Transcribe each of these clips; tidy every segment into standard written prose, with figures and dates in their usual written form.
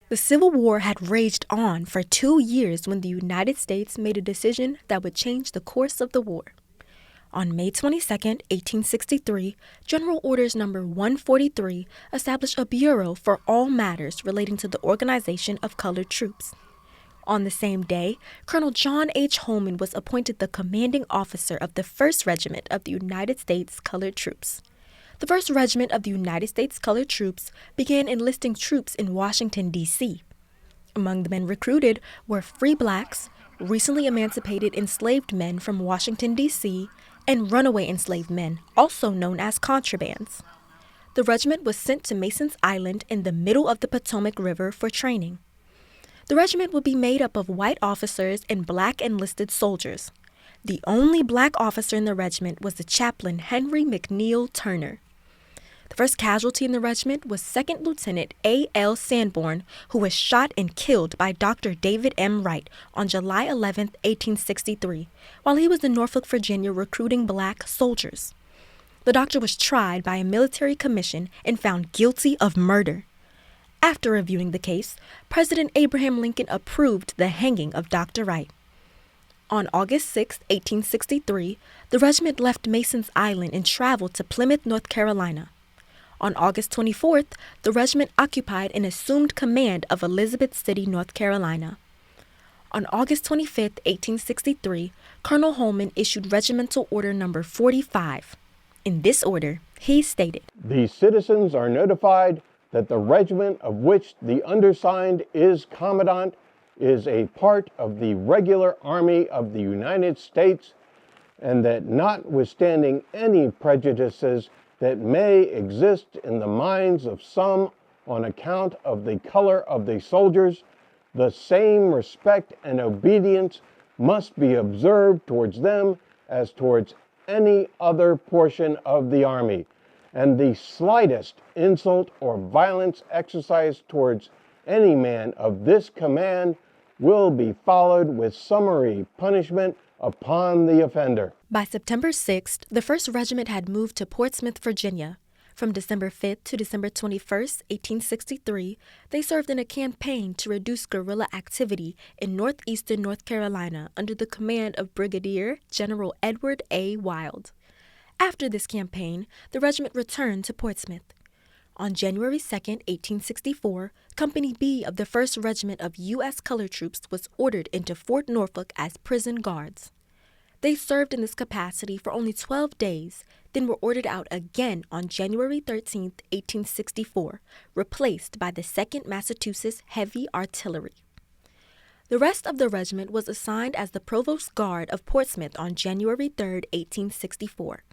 The Civil War had raged on for 2 years when the United States made a decision that would change the course of the war. On May 22, 1863, General Orders No. 143 established a bureau for all matters relating to the organization of colored troops. On the same day, Colonel John H. Holman was appointed the commanding officer of the 1st Regiment of the United States Colored Troops. The 1st Regiment of the United States Colored Troops began enlisting troops in Washington, D.C. Among the men recruited were free blacks, recently emancipated enslaved men from Washington, D.C., and runaway enslaved men, also known as contrabands. The regiment was sent to Mason's Island in the middle of the Potomac River for training. The regiment would be made up of white officers and black enlisted soldiers. The only black officer in the regiment was the chaplain Henry McNeil Turner. The first casualty in the regiment was 2nd Lieutenant A.L. Sanborn, who was shot and killed by Dr. David M. Wright on July 11, 1863, while he was in Norfolk, Virginia, recruiting black soldiers. The doctor was tried by a military commission and found guilty of murder. After reviewing the case, President Abraham Lincoln approved the hanging of Dr. Wright. On August 6, 1863, the regiment left Mason's Island and traveled to Plymouth, North Carolina. On August 24th, the regiment occupied and assumed command of Elizabeth City, North Carolina. On August 25, 1863, Colonel Holman issued Regimental Order No. 45. In this order, he stated, "The citizens are notified that the regiment of which the undersigned is commandant is a part of the regular army of the United States, and that notwithstanding any prejudices that may exist in the minds of some on account of the color of the soldiers, the same respect and obedience must be observed towards them as towards any other portion of the army, and the slightest insult or violence exercised towards any man of this command will be followed with summary punishment upon the offender." By September 6th, the 1st Regiment had moved to Portsmouth, Virginia. From December 5th to December 21st, 1863, they served in a campaign to reduce guerrilla activity in northeastern North Carolina under the command of Brigadier General Edward A. Wild. After this campaign, the regiment returned to Portsmouth. On January 2, 1864, Company B of the 1st Regiment of U.S. Colored Troops was ordered into Fort Norfolk as prison guards. They served in this capacity for only 12 days, then were ordered out again on January 13, 1864, replaced by the 2nd Massachusetts Heavy Artillery. The rest of the regiment was assigned as the Provost Guard of Portsmouth on January 3, 1864.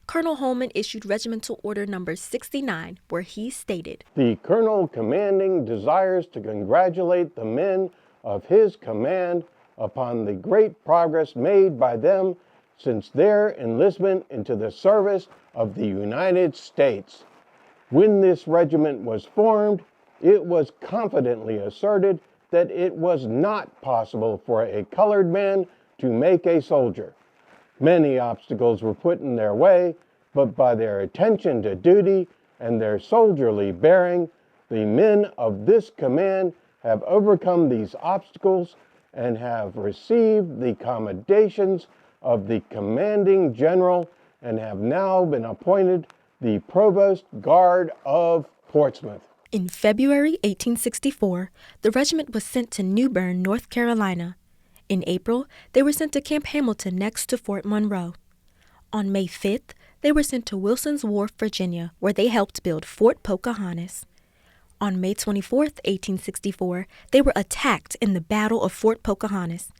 Colonel Holman issued Regimental Order No. 69, where he stated, "The colonel commanding desires to congratulate the men of his command upon the great progress made by them since their enlistment into the service of the United States. When this regiment was formed, it was confidently asserted that it was not possible for a colored man to make a soldier. Many obstacles were put in their way, but by their attention to duty and their soldierly bearing, the men of this command have overcome these obstacles and have received the commendations of the commanding general and have now been appointed the Provost Guard of Portsmouth." In February 1864, the regiment was sent to New Bern, North Carolina. In April, they were sent to Camp Hamilton next to Fort Monroe. On May 5th, they were sent to Wilson's Wharf, Virginia, where they helped build Fort Pocahontas. On May 24th, 1864, they were attacked in the Battle of Fort Pocahontas.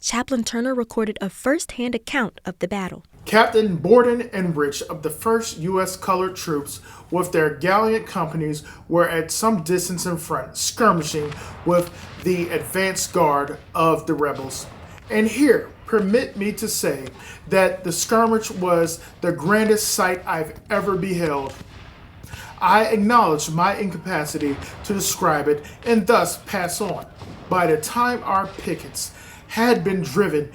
Chaplain Turner recorded a first-hand account of the battle. Captain Borden and Rich of the 1st U.S. Colored Troops with their gallant companies were at some distance in front, skirmishing with the advance guard of the rebels. And here, permit me to say that the skirmish was the grandest sight I've ever beheld. I acknowledge my incapacity to describe it and thus pass on. By the time our pickets had been driven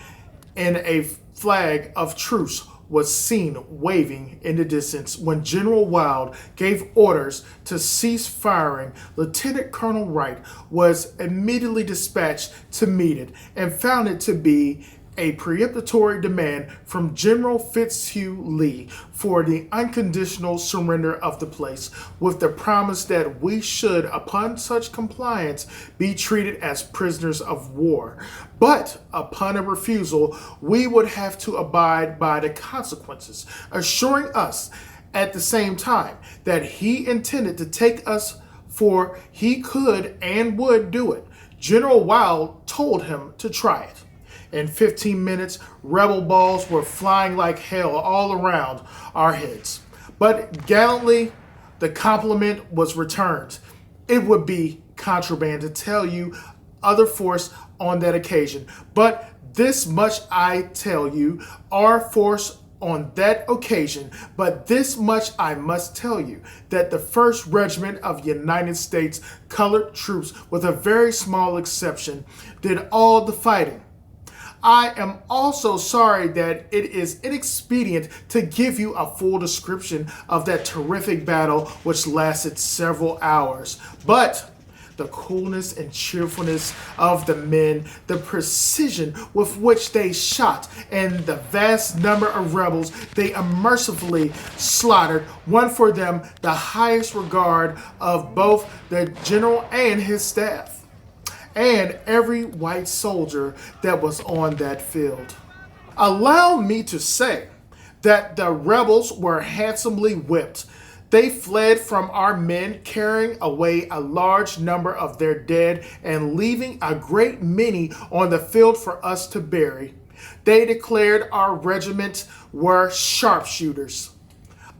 and a flag of truce was seen waving in the distance when General Wild gave orders to cease firing. Lieutenant Colonel Wright was immediately dispatched to meet it and found it to be a peremptory demand from General Fitzhugh Lee for the unconditional surrender of the place, with the promise that we should, upon such compliance, be treated as prisoners of war. But upon a refusal, we would have to abide by the consequences, assuring us at the same time that he intended to take us, for he could and would do it. General Wild told him to try it. In 15 minutes, rebel balls were flying like hell all around our heads. But gallantly, the compliment was returned. It would be contraband to tell you other force on that occasion. But this much I tell you, our force on that occasion, but this much I must tell you, that the 1st Regiment of United States colored troops, with a very small exception, did all the fighting. I am also sorry that it is inexpedient to give you a full description of that terrific battle which lasted several hours. But the coolness and cheerfulness of the men, the precision with which they shot, and the vast number of rebels they unmercifully slaughtered won for them the highest regard of both the general and his staff, and every white soldier that was on that field. Allow me to say that the rebels were handsomely whipped. They fled from our men, carrying away a large number of their dead and leaving a great many on the field for us to bury. They declared our regiment were sharpshooters.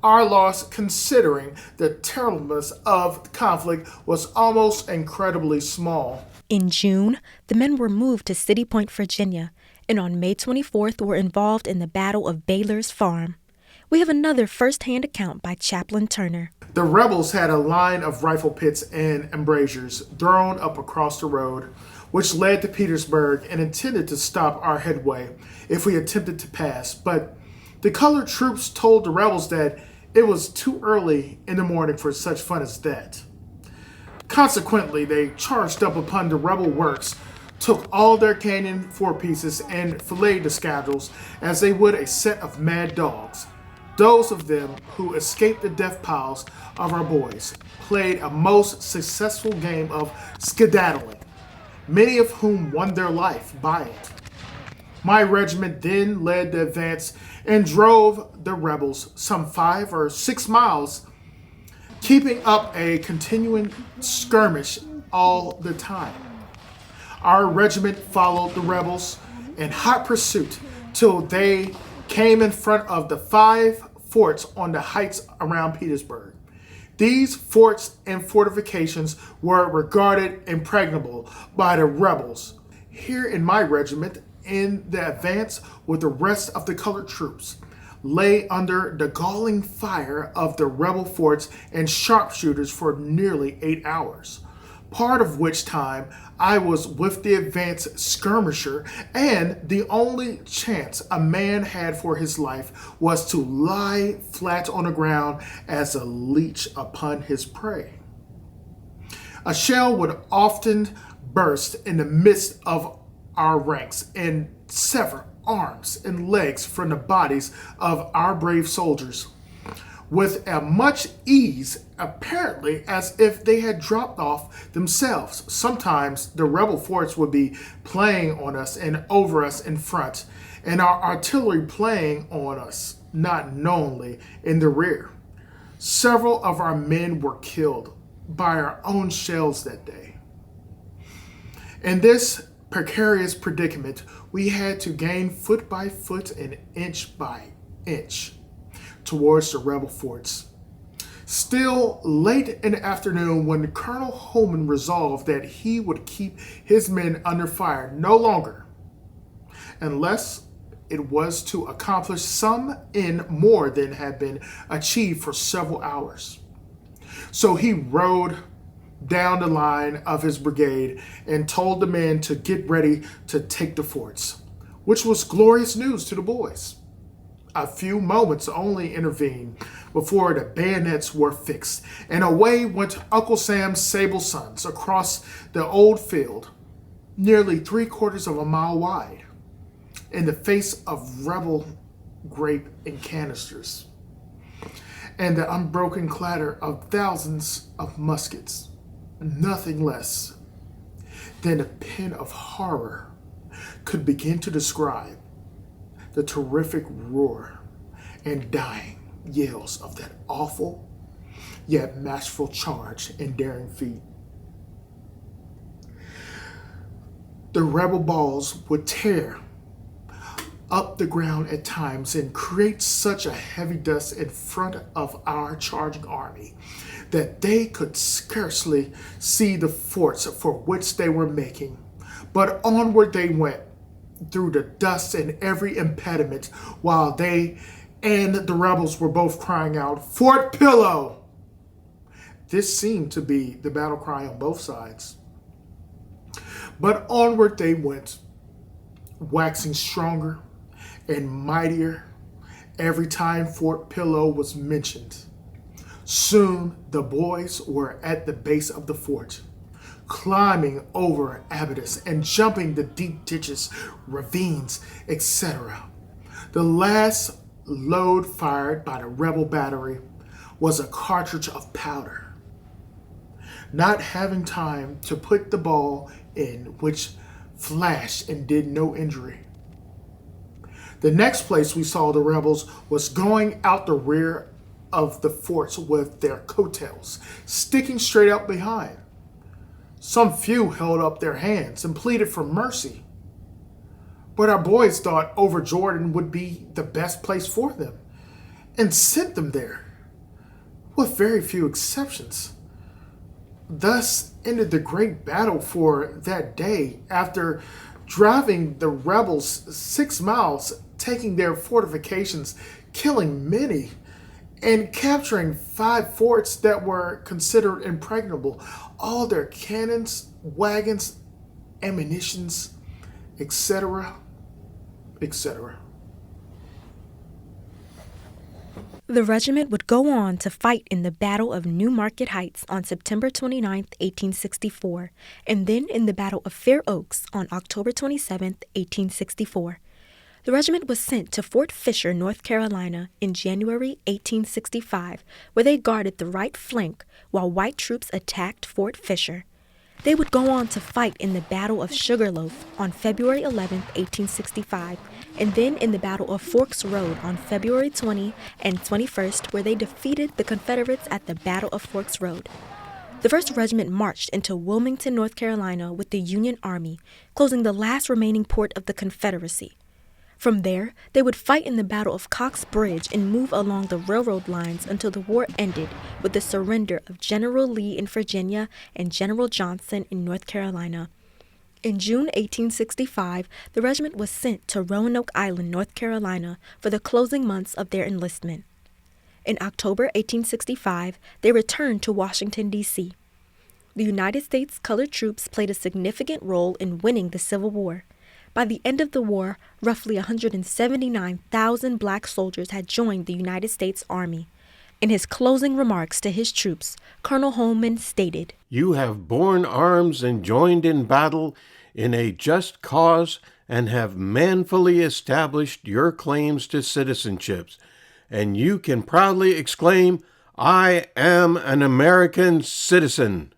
Our loss, considering the terribleness of the conflict, was almost incredibly small. In June, the men were moved to City Point, Virginia, and on May 24th were involved in the Battle of Baylor's Farm. We have another first-hand account by Chaplain Turner. The rebels had a line of rifle pits and embrasures thrown up across the road, which led to Petersburg and intended to stop our headway if we attempted to pass. But the colored troops told the rebels that it was too early in the morning for such fun as that. Consequently, they charged up upon the rebel works, took all their cannon forepieces, and filleted the scoundrels as they would a set of mad dogs. Those of them who escaped the death piles of our boys played a most successful game of skedaddling, many of whom won their life by it. My regiment then led the advance and drove the rebels some 5 or 6 miles, keeping up a continuing skirmish all the time. Our regiment followed the rebels in hot pursuit till they came in front of the 5 forts on the heights around Petersburg. These forts and fortifications were regarded impregnable by the rebels. Here in my regiment, in the advance with the rest of the colored troops, lay under the galling fire of the rebel forts and sharpshooters for nearly 8 hours, part of which time I was with the advance skirmisher, and the only chance a man had for his life was to lie flat on the ground as a leech upon his prey. A shell would often burst in the midst of our ranks and sever arms and legs from the bodies of our brave soldiers with as much ease, apparently, as if they had dropped off themselves. Sometimes the rebel forts would be playing on us and over us in front, and our artillery playing on us, not knowingly, in the rear. Several of our men were killed by our own shells that day. In this precarious predicament, we had to gain foot by foot and inch by inch towards the rebel forts. Still late in the afternoon, when Colonel Holman resolved that he would keep his men under fire no longer, unless it was to accomplish some end more than had been achieved for several hours. So he rode down the line of his brigade and told the men to get ready to take the forts, which was glorious news to the boys. A few moments only intervened before the bayonets were fixed, and away went Uncle Sam's sable sons across the old field, nearly 3/4 of a mile wide, in the face of rebel grape and canisters, and the unbroken clatter of thousands of muskets. Nothing less than a pen of horror could begin to describe the terrific roar and dying yells of that awful yet masterful charge and daring feat. The rebel balls would tear up the ground at times and create such a heavy dust in front of our charging army that they could scarcely see the forts for which they were making. But onward they went, through the dust and every impediment, while they and the rebels were both crying out, "Fort Pillow!" This seemed to be the battle cry on both sides. But onward they went, waxing stronger and mightier every time Fort Pillow was mentioned. Soon the boys were at the base of the fort, climbing over abatis and jumping the deep ditches, ravines, etc. The last load fired by the rebel battery was a cartridge of powder, not having time to put the ball in, which flashed and did no injury. The next place we saw the rebels was going out the rear of the forts with their coattails sticking straight out behind. Some few held up their hands and pleaded for mercy. But our boys thought over Jordan would be the best place for them and sent them there, with very few exceptions. Thus ended the great battle for that day, after driving the rebels 6 miles, taking their fortifications, killing many, and capturing 5 forts that were considered impregnable, all their cannons, wagons, ammunitions, etc., etc. The regiment would go on to fight in the Battle of New Market Heights on September 29, 1864, and then in the Battle of Fair Oaks on October 27, 1864. The regiment was sent to Fort Fisher, North Carolina, in January 1865, where they guarded the right flank while white troops attacked Fort Fisher. They would go on to fight in the Battle of Sugarloaf on February 11, 1865, and then in the Battle of Forks Road on February 20 and 21st, where they defeated the Confederates at the Battle of Forks Road. The 1st Regiment marched into Wilmington, North Carolina with the Union Army, closing the last remaining port of the Confederacy. From there, they would fight in the Battle of Cox Bridge and move along the railroad lines until the war ended with the surrender of General Lee in Virginia and General Johnson in North Carolina. In June 1865, the regiment was sent to Roanoke Island, North Carolina, for the closing months of their enlistment. In October 1865, they returned to Washington, D.C. The United States colored troops played a significant role in winning the Civil War. By the end of the war, roughly 179,000 black soldiers had joined the United States Army. In his closing remarks to his troops, Colonel Holman stated, "You have borne arms and joined in battle in a just cause and have manfully established your claims to citizenships, and you can proudly exclaim, 'I am an American citizen.'"